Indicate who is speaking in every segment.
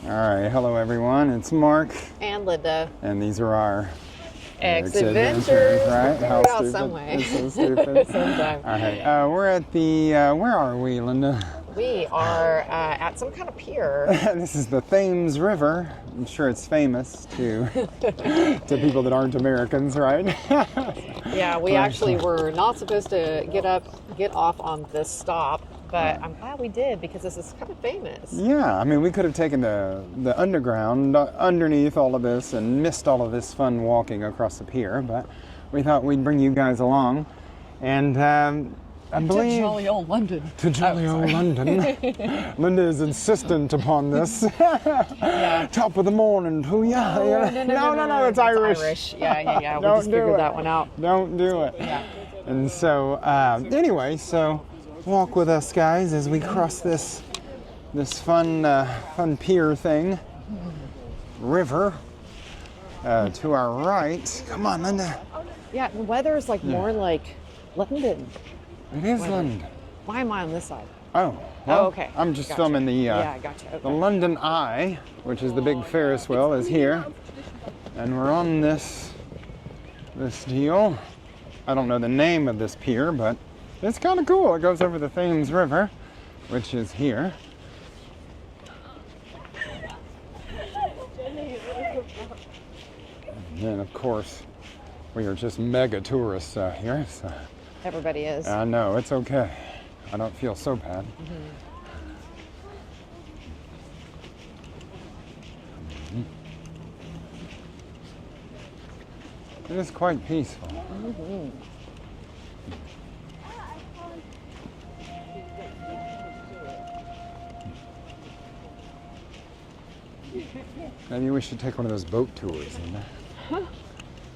Speaker 1: All right, hello everyone. It's Mark.
Speaker 2: And Linda.
Speaker 1: And these are our
Speaker 2: X-Adventures.
Speaker 1: Right? How
Speaker 2: Figure out
Speaker 1: stupid.
Speaker 2: some way.
Speaker 1: It's so stupid.
Speaker 2: Sometime.
Speaker 1: All right, we're at the, where are we, Linda?
Speaker 2: We are at some kind of pier.
Speaker 1: This is the Thames River. I'm sure it's famous to people that aren't Americans, right?
Speaker 2: Yeah, we actually were not supposed to get off on this stop, but I'm glad we did because this is kind of famous.
Speaker 1: Yeah, I mean, we could have taken the underground underneath all of this and missed all of this fun walking across the pier, but we thought we'd bring you guys along. And I believe...
Speaker 2: To jolly old London.
Speaker 1: To jolly old London. Linda is insistent upon this.
Speaker 2: Yeah.
Speaker 1: Top of the morning. Oh, yeah. No, it's Irish.
Speaker 2: Yeah. We just figured that one out.
Speaker 1: Don't do it.
Speaker 2: Yeah.
Speaker 1: And so, anyway, so walk with us, guys, as we cross this fun pier thing. River. To our right. Come on, Linda.
Speaker 2: Yeah, the weather is like more like London.
Speaker 1: It is London.
Speaker 2: Why am I on this side?
Speaker 1: Oh, well,
Speaker 2: okay.
Speaker 1: I'm just filming the
Speaker 2: gotcha. Okay.
Speaker 1: the London Eye, which is the big Ferris wheel, is here, and we're on this deal. I don't know the name of this pier, but it's kind of cool. It goes over the Thames River, which is here. And then, of course, we are just mega tourists out here. So.
Speaker 2: Everybody is.
Speaker 1: I know, it's okay. I don't feel so bad. Mm-hmm. It is quite peaceful.
Speaker 2: Mm-hmm.
Speaker 1: Maybe we should take one of those boat tours, isn't it? Huh?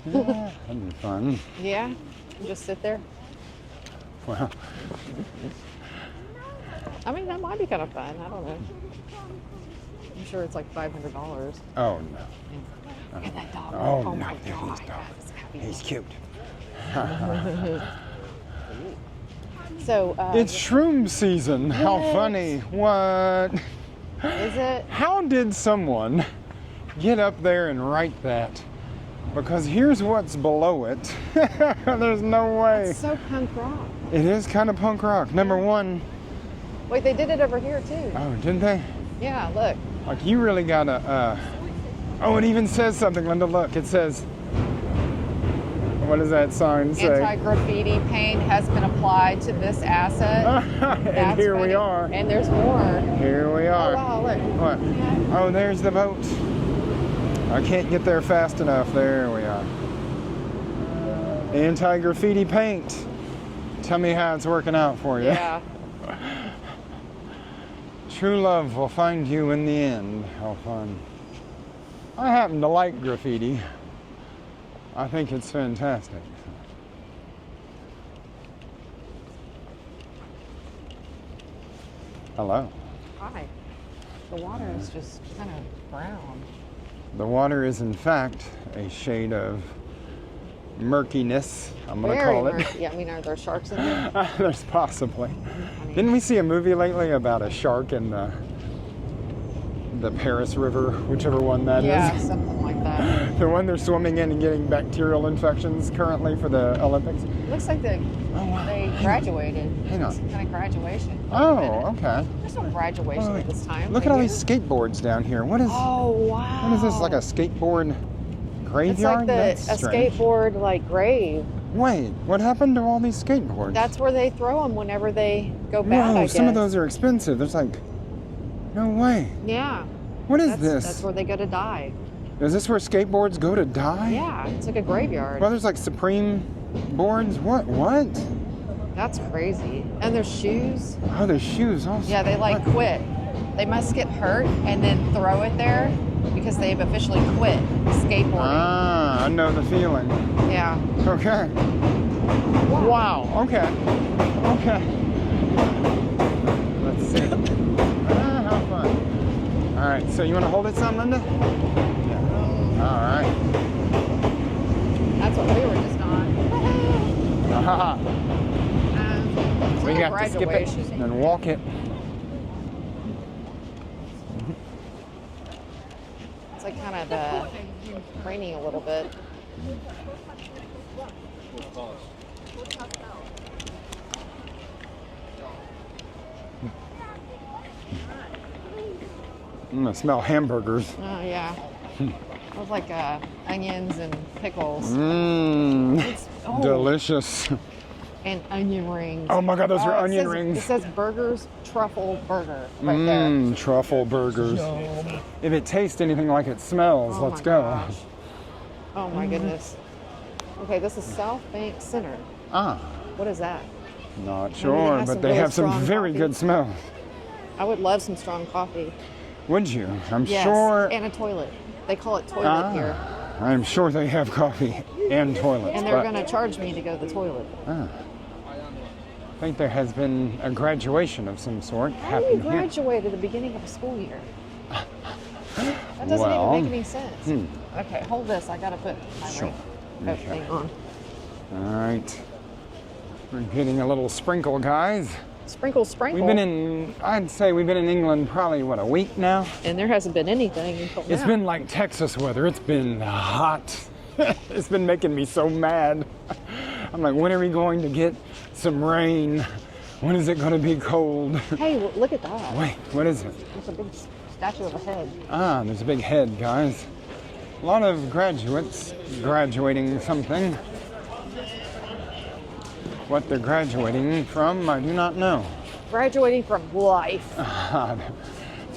Speaker 1: Yeah, that'd be fun.
Speaker 2: Yeah, just sit there.
Speaker 1: Well,
Speaker 2: I mean, that might be kind of fun. I don't know. I'm sure it's like $500.
Speaker 1: oh no.
Speaker 2: Look at that dog.
Speaker 1: Oh,
Speaker 2: my
Speaker 1: no, there
Speaker 2: God.
Speaker 1: he's dog.
Speaker 2: That's happy.
Speaker 1: He's cute.
Speaker 2: So,
Speaker 1: It's shroom season. How
Speaker 2: What?
Speaker 1: funny. What?
Speaker 2: is it?
Speaker 1: How did someone get up there and write that? Because here's what's below it. There's no way.
Speaker 2: It's so punk rock.
Speaker 1: It is kind of punk rock. Number one.
Speaker 2: Wait, they did it over here too.
Speaker 1: Oh, didn't they?
Speaker 2: Yeah, look.
Speaker 1: Like, you really gotta, oh, it even says something, Linda. Look, it says, what does that sign say?
Speaker 2: Anti-graffiti paint has been applied to this asset.
Speaker 1: And
Speaker 2: That's
Speaker 1: here
Speaker 2: funny.
Speaker 1: we are.
Speaker 2: And there's more.
Speaker 1: Here we are.
Speaker 2: Oh, wow, look.
Speaker 1: What?
Speaker 2: Yeah.
Speaker 1: Oh, there's the boat. I can't get there fast enough. There we are. Anti-graffiti paint. Tell me how it's working out for you.
Speaker 2: Yeah.
Speaker 1: True love will find you in the end. How fun. I happen to like graffiti. I think it's fantastic. Hello.
Speaker 2: Hi. The water is just kind of brown.
Speaker 1: The water is, in fact, a shade of murkiness, I'm going to call it.
Speaker 2: Murky. Yeah, I mean, are there sharks in there?
Speaker 1: There's possibly. Didn't we see a movie lately about a shark in the Paris River, whichever one that is?
Speaker 2: Yeah, something like that.
Speaker 1: The one they're swimming in and getting bacterial infections currently for the Olympics?
Speaker 2: Looks like they graduated.
Speaker 1: Hang on.
Speaker 2: Some kind of graduation.
Speaker 1: Oh, okay.
Speaker 2: There's no graduation at this time.
Speaker 1: Look at all these skateboards down here. What is?
Speaker 2: Oh, wow.
Speaker 1: What is this? Like a skateboard graveyard?
Speaker 2: It's like a skateboard like grave.
Speaker 1: Wait, what happened to all these skateboards?
Speaker 2: That's where they throw them whenever they go bad.
Speaker 1: Whoa, some of those are expensive. There's like, no way.
Speaker 2: Yeah.
Speaker 1: What is this?
Speaker 2: That's where they go to die.
Speaker 1: Is this where skateboards go to die?
Speaker 2: Yeah, it's like a graveyard.
Speaker 1: Well, there's like Supreme boards. What?
Speaker 2: That's crazy. And there's shoes.
Speaker 1: Oh, there's shoes also.
Speaker 2: Yeah, they like quit. They must get hurt and then throw it there because they've officially quit skateboarding.
Speaker 1: Ah, I know the feeling.
Speaker 2: Yeah.
Speaker 1: Okay. Wow. Okay. Let's see. How fun. All right, so you want to hold it some, Linda? Yeah. All right.
Speaker 2: That's what we were just on.
Speaker 1: We got to skip it and then walk it.
Speaker 2: kind of raining a little bit.
Speaker 1: I smell hamburgers.
Speaker 2: Oh, yeah. Smells like onions and pickles.
Speaker 1: Delicious.
Speaker 2: And onion rings.
Speaker 1: Oh my God, those are onion rings.
Speaker 2: It says burgers, truffle burger right there.
Speaker 1: Truffle burgers.
Speaker 2: Yum.
Speaker 1: If it tastes anything like it smells, let's go.
Speaker 2: Gosh. Oh my goodness. Okay, this is Southbank Center.
Speaker 1: Ah.
Speaker 2: What is that?
Speaker 1: Not sure, but they have some very good smells.
Speaker 2: I would love some strong coffee.
Speaker 1: Would you? I'm
Speaker 2: Yes,
Speaker 1: sure.
Speaker 2: and a toilet. They call it toilet here.
Speaker 1: I'm sure they have coffee and toilets.
Speaker 2: And they're going to charge me to go to the toilet.
Speaker 1: I think there has been a graduation of some sort
Speaker 2: How do you
Speaker 1: happening here.
Speaker 2: graduate at the beginning of a school year? That doesn't even make any sense. Okay, hold this. I got to put my raincoat thing on.
Speaker 1: All right. We're getting a little sprinkle, guys.
Speaker 2: Sprinkle, sprinkle.
Speaker 1: I'd say we've been in England probably, what, a week now?
Speaker 2: And there hasn't been anything until now.
Speaker 1: It's been like Texas weather. It's been hot. It's been making me so mad. I'm like, when are we going to get some rain? When is it going to be cold?
Speaker 2: Hey, look at that.
Speaker 1: Wait, what is it?
Speaker 2: It's a big statue of a head.
Speaker 1: Ah, there's a big head, guys. A lot of graduates graduating something. What they're graduating from, I do not know.
Speaker 2: Graduating from life.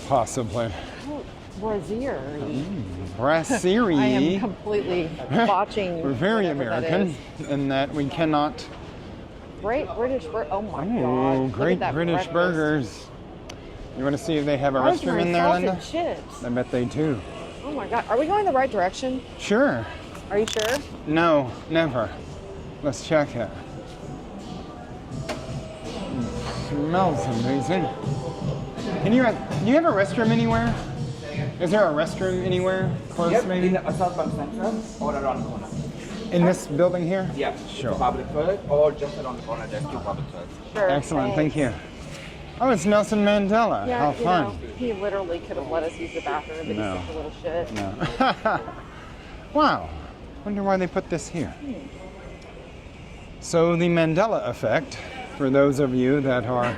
Speaker 1: Possibly.
Speaker 2: Brazier.
Speaker 1: Brasserie.
Speaker 2: I am completely botching.
Speaker 1: We're very
Speaker 2: whatever that
Speaker 1: American
Speaker 2: is.
Speaker 1: in that we cannot.
Speaker 2: Great British Burger. Oh my God.
Speaker 1: Oh,
Speaker 2: Look
Speaker 1: great
Speaker 2: at that
Speaker 1: British
Speaker 2: breakfast.
Speaker 1: burgers. You want to see if they have a restroom
Speaker 2: Rosemary
Speaker 1: in there,
Speaker 2: salted
Speaker 1: Linda?
Speaker 2: chips.
Speaker 1: I bet they do.
Speaker 2: Oh my God. Are we going the right direction?
Speaker 1: Sure.
Speaker 2: Are you sure?
Speaker 1: No, never. Let's check it. Smells amazing. Do you have a restroom anywhere? Is there a restroom anywhere close, maybe?
Speaker 3: In Southbank Central or around the corner.
Speaker 1: In this building here?
Speaker 3: Yeah,
Speaker 1: Sure.
Speaker 3: public toilet or just around the corner. There's two public toilets.
Speaker 2: Sure.
Speaker 1: Excellent, thank
Speaker 2: thanks.
Speaker 1: you. Oh, it's Nelson Mandela.
Speaker 2: Yeah,
Speaker 1: How
Speaker 2: you
Speaker 1: fun.
Speaker 2: know, he literally could have let us use the bathroom, but
Speaker 1: No.
Speaker 2: he's such a little shit.
Speaker 1: No. Wow. Wonder why they put this here. So the Mandela effect, for those of you that are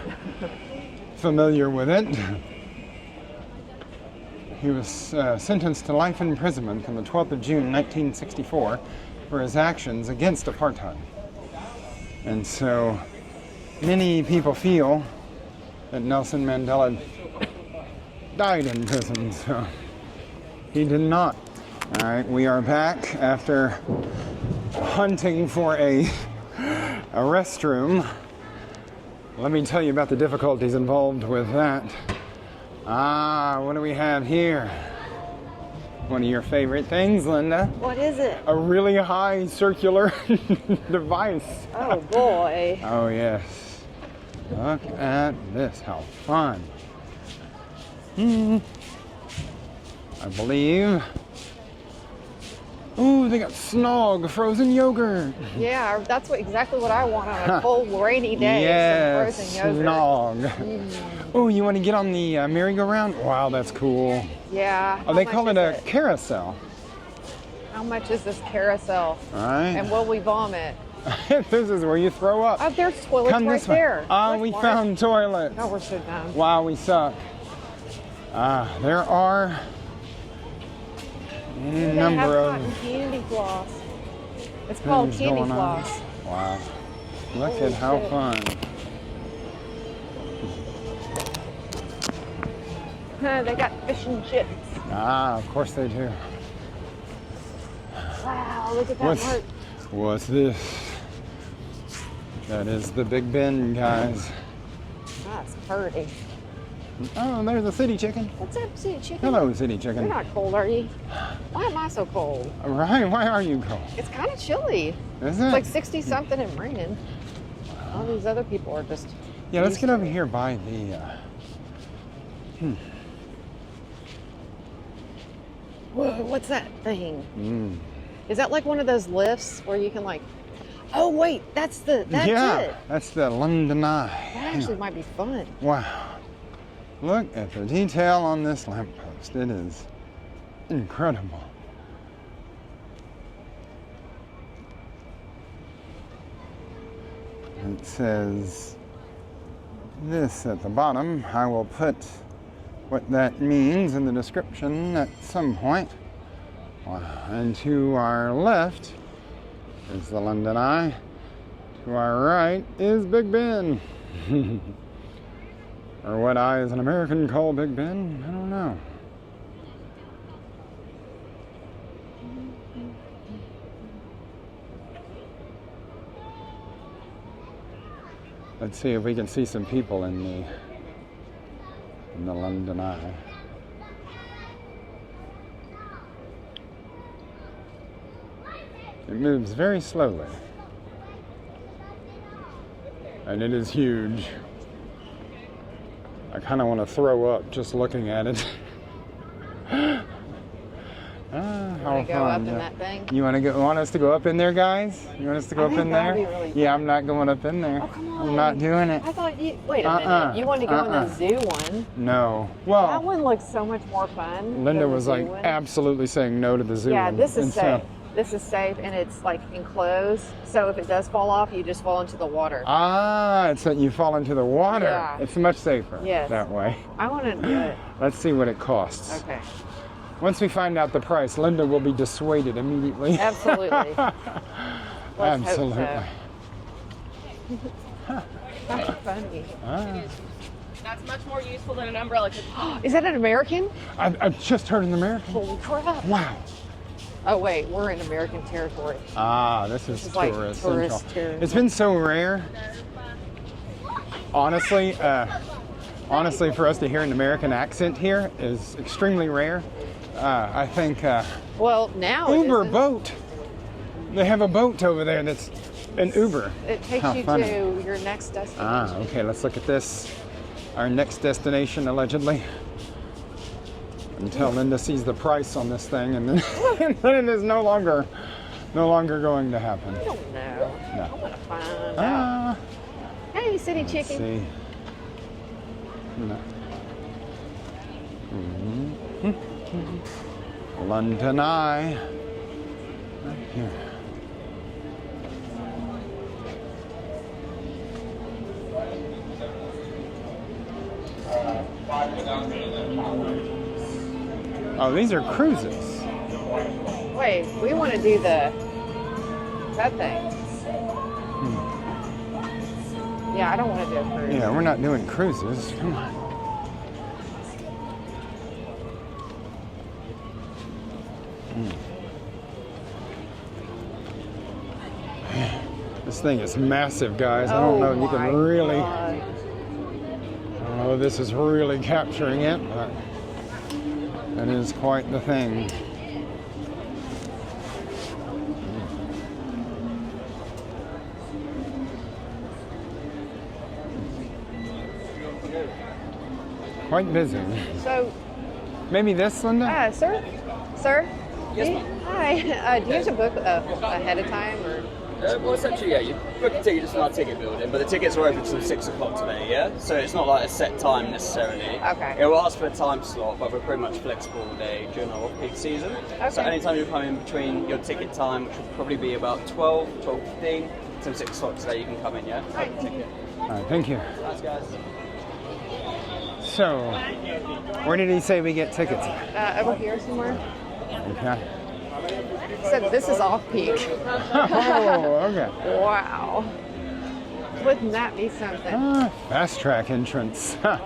Speaker 1: familiar with it, he was sentenced to life imprisonment on the 12th of June 1964 for his actions against apartheid. And so many people feel that Nelson Mandela died in prison, so he did not. All right, we are back after hunting for a restroom. Let me tell you about the difficulties involved with that. Ah, what do we have here? One of your favorite things, Linda.
Speaker 2: What is it?
Speaker 1: A really high circular device.
Speaker 2: Oh boy.
Speaker 1: Oh yes. Look at this, how fun. I believe. Ooh, they got Snog frozen yogurt.
Speaker 2: Yeah, that's exactly what I want on a cold, rainy day.
Speaker 1: Yes,
Speaker 2: some frozen yogurt.
Speaker 1: Snog. Oh, you want to get on the merry-go-round? Wow, that's cool.
Speaker 2: Yeah.
Speaker 1: Oh, they call it a carousel.
Speaker 2: How much is this carousel?
Speaker 1: All right.
Speaker 2: And will we vomit?
Speaker 1: This is where you throw up.
Speaker 2: Oh, there's toilets
Speaker 1: Come
Speaker 2: right
Speaker 1: this way.
Speaker 2: there.
Speaker 1: Ah,
Speaker 2: Look,
Speaker 1: we
Speaker 2: Mark.
Speaker 1: found toilets.
Speaker 2: Oh, we're so dumb.
Speaker 1: Wow, we suck. There are a
Speaker 2: They have
Speaker 1: number
Speaker 2: cotton
Speaker 1: of
Speaker 2: candy floss. It's called
Speaker 1: things
Speaker 2: candy
Speaker 1: going on.
Speaker 2: floss.
Speaker 1: Wow. Look
Speaker 2: Holy
Speaker 1: at how
Speaker 2: shit.
Speaker 1: fun.
Speaker 2: They got fish and chips.
Speaker 1: Ah, of course they do.
Speaker 2: Wow, look at that, Mark.
Speaker 1: What's this? That is the Big Ben, guys.
Speaker 2: That's pretty.
Speaker 1: Oh, there's a city chicken.
Speaker 2: What's up, city chicken?
Speaker 1: Hello, city
Speaker 2: You're
Speaker 1: chicken.
Speaker 2: not cold, are you? Why am I so cold?
Speaker 1: All right, why are you cold?
Speaker 2: It's kind of chilly.
Speaker 1: Is it?
Speaker 2: It's like 60 something and raining. All these other people are just.
Speaker 1: Yeah, let's get over here by the.
Speaker 2: Whoa, what's that thing? Is that like one of those lifts where you can like? Oh wait, that's it.
Speaker 1: That's the London Eye.
Speaker 2: That actually might be fun.
Speaker 1: Wow. Look at the detail on this lamppost. It is Incredible. It says this at the bottom. I will put what that means in the description at some point. And to our left is the London Eye. To our right is Big Ben. Or what I as an American call Big Ben, I don't know. Let's see if we can see some people in the London Eye. It moves very slowly. And it is huge. I kind of want to throw up just looking at it. How
Speaker 2: go up in that thing?
Speaker 1: You want us to go up in there, guys? You want us to go up in there?
Speaker 2: That'd be really fun.
Speaker 1: Yeah, I'm not going up in there.
Speaker 2: Oh, come on.
Speaker 1: I'm not doing it.
Speaker 2: I thought you. Wait a minute. You wanted to go in the zoo one.
Speaker 1: No.
Speaker 2: That
Speaker 1: Well,
Speaker 2: one looks so much more fun.
Speaker 1: Linda
Speaker 2: than the
Speaker 1: was
Speaker 2: zoo
Speaker 1: like
Speaker 2: one.
Speaker 1: absolutely saying no to the zoo
Speaker 2: Yeah,
Speaker 1: one.
Speaker 2: this is
Speaker 1: And
Speaker 2: safe.
Speaker 1: so-
Speaker 2: This is safe, and it's like enclosed. So if it does fall off, you just fall into the water.
Speaker 1: it's that you fall into the water.
Speaker 2: Yeah.
Speaker 1: It's much safer
Speaker 2: Yes.
Speaker 1: that way.
Speaker 2: I want to do it.
Speaker 1: Let's see what it costs.
Speaker 2: Okay.
Speaker 1: Once we find out the price, Linda will be dissuaded immediately.
Speaker 2: Absolutely. Let's
Speaker 1: Absolutely.
Speaker 2: Hope so. That's funny.
Speaker 4: That's much more useful than an umbrella.
Speaker 2: Is that an American?
Speaker 1: I've just heard an American.
Speaker 2: Holy crap.
Speaker 1: Wow.
Speaker 2: Oh, wait. We're in American territory.
Speaker 1: This is
Speaker 2: like
Speaker 1: tourist
Speaker 2: tourist
Speaker 1: central.
Speaker 2: territory.
Speaker 1: It's been so rare. Honestly, for us to hear an American accent here is extremely rare. I think
Speaker 2: Well, now it
Speaker 1: Uber
Speaker 2: isn't.
Speaker 1: boat. They have a boat over there that's an Uber.
Speaker 2: It takes
Speaker 1: How
Speaker 2: you
Speaker 1: funny.
Speaker 2: to your next destination.
Speaker 1: Okay, let's look at this. Our next destination, allegedly. Until Linda sees the price on this thing, and then, and then it is no longer going to happen.
Speaker 2: I don't know.
Speaker 1: No.
Speaker 2: I want to find out. Hey, city
Speaker 1: Let's
Speaker 2: chicken.
Speaker 1: see. No. London Eye. Right here. Oh, these are cruises.
Speaker 2: Wait, we want to do that thing. Yeah, I don't want to do a cruise.
Speaker 1: Yeah, we're not doing cruises. Come on. This thing is massive, guys. I don't know if you can really. I don't know if this is really capturing it, but it is quite the thing. Quite busy.
Speaker 2: So,
Speaker 1: Maybe this, Linda?
Speaker 2: sir?
Speaker 3: Yes,
Speaker 2: Do you-
Speaker 3: ma'am.
Speaker 2: Hi. Do you have to book ahead of time, or?
Speaker 3: Well, essentially, yeah, you book a ticket just from our ticket building, but the tickets are open till 6 o'clock today, yeah? So it's not like a set time necessarily.
Speaker 2: Okay.
Speaker 3: It will ask for a time slot, but we're pretty much flexible all day during our off-peak season. So
Speaker 2: Okay.
Speaker 3: anytime you come in between your ticket time, which will probably be about 12:15, till 6 o'clock today, you can come in, yeah?
Speaker 2: Right.
Speaker 1: All right, thank you.
Speaker 3: Thanks, guys.
Speaker 1: So, where did he say we get tickets?
Speaker 2: Over here somewhere.
Speaker 1: Okay.
Speaker 2: So this is off peak.
Speaker 1: Oh, okay.
Speaker 2: Wow. Wouldn't that be something?
Speaker 1: Fast track entrance.
Speaker 2: Uh,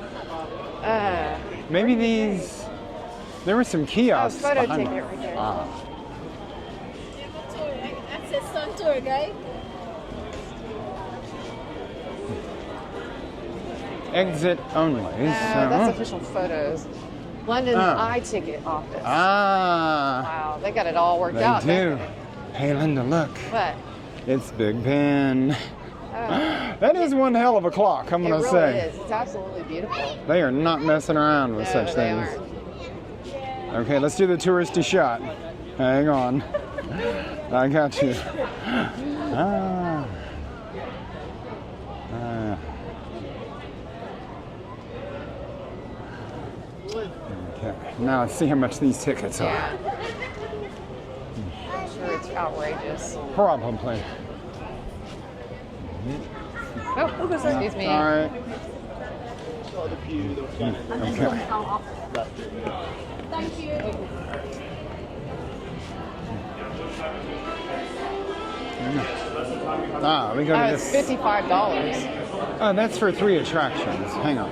Speaker 1: Maybe these. There were some kiosks.
Speaker 2: photo
Speaker 1: behind
Speaker 2: ticket
Speaker 1: them.
Speaker 2: right there.
Speaker 4: Access on tour guide.
Speaker 1: Exit only.
Speaker 2: That's
Speaker 1: So.
Speaker 2: official photos. London Eye Ticket Office. Wow, they got it all worked
Speaker 1: They
Speaker 2: out.
Speaker 1: do. Hey, Linda, look.
Speaker 2: But
Speaker 1: It's Big Ben. That is one hell of a clock, I'm
Speaker 2: it
Speaker 1: going to
Speaker 2: really
Speaker 1: say.
Speaker 2: is. It's absolutely beautiful.
Speaker 1: They are not messing around with
Speaker 2: No,
Speaker 1: such
Speaker 2: they
Speaker 1: things.
Speaker 2: aren't.
Speaker 1: Okay, let's do the touristy shot. Hang on. I got you. Okay. Now let's see how much these tickets are.
Speaker 2: Yeah. I'm sure it's outrageous.
Speaker 1: Probably.
Speaker 2: Oh, excuse me.
Speaker 1: All right. Okay.
Speaker 4: Thank you.
Speaker 1: Ah, we go to
Speaker 2: It's
Speaker 1: this.
Speaker 2: $55.
Speaker 1: Oh, that's for 3 attractions. Hang on.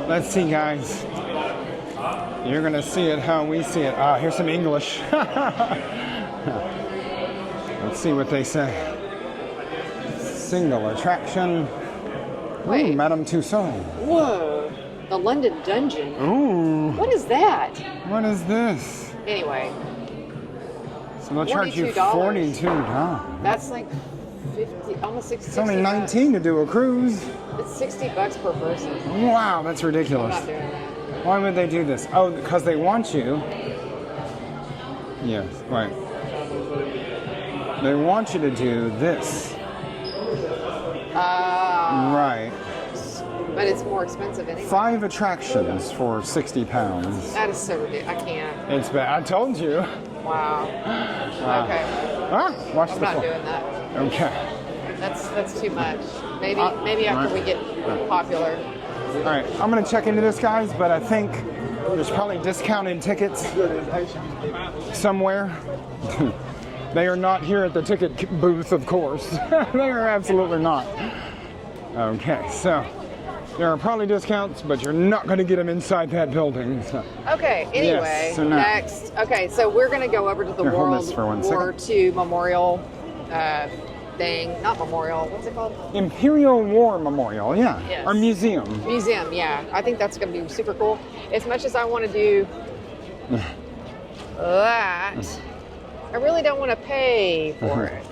Speaker 1: Let's see, guys. You're gonna see it how we see it. Ah, here's some English. Let's see what they say. Single attraction.
Speaker 2: Wait.
Speaker 1: Ooh, Madame Tussauds.
Speaker 2: Whoa. The London Dungeon.
Speaker 1: Ooh,
Speaker 2: What is that?
Speaker 1: what is this?
Speaker 2: Anyway,
Speaker 1: So they'll charge you
Speaker 2: $42.
Speaker 1: $42.
Speaker 2: that's like 50, almost 60.
Speaker 1: It's only 19 to do a cruise.
Speaker 2: It's $60 per person.
Speaker 1: Wow, that's
Speaker 2: I'm
Speaker 1: ridiculous.
Speaker 2: not doing that.
Speaker 1: Why would they do this? Oh, because they want you. Yes, right. They want you to do this. Right.
Speaker 2: But it's more expensive anyway.
Speaker 1: 5 attractions for £60.
Speaker 2: That is so ridiculous. I can't.
Speaker 1: It's bad. I told you.
Speaker 2: Wow. Okay.
Speaker 1: Ah, watch
Speaker 2: I'm
Speaker 1: the
Speaker 2: not
Speaker 1: floor.
Speaker 2: doing that.
Speaker 1: Okay.
Speaker 2: That's too much. Maybe after
Speaker 1: right.
Speaker 2: we get popular.
Speaker 1: All right. I'm gonna check into this, guys, but I think there's probably discounted tickets somewhere. They are not here at the ticket booth, of course. They are absolutely not. Okay, so there are probably discounts, but you're not going to get them inside that building. So.
Speaker 2: Okay, anyway,
Speaker 1: Yes, so now-
Speaker 2: next. Okay, so we're going to go over to the
Speaker 1: Here, hold
Speaker 2: World
Speaker 1: this for 1
Speaker 2: War II Memorial thing. Not memorial, what's it called?
Speaker 1: Imperial War Memorial, yeah.
Speaker 2: Yes.
Speaker 1: Or museum.
Speaker 2: Museum, yeah. I think that's going to be super cool. As much as I want to do that, I really don't want to pay for it.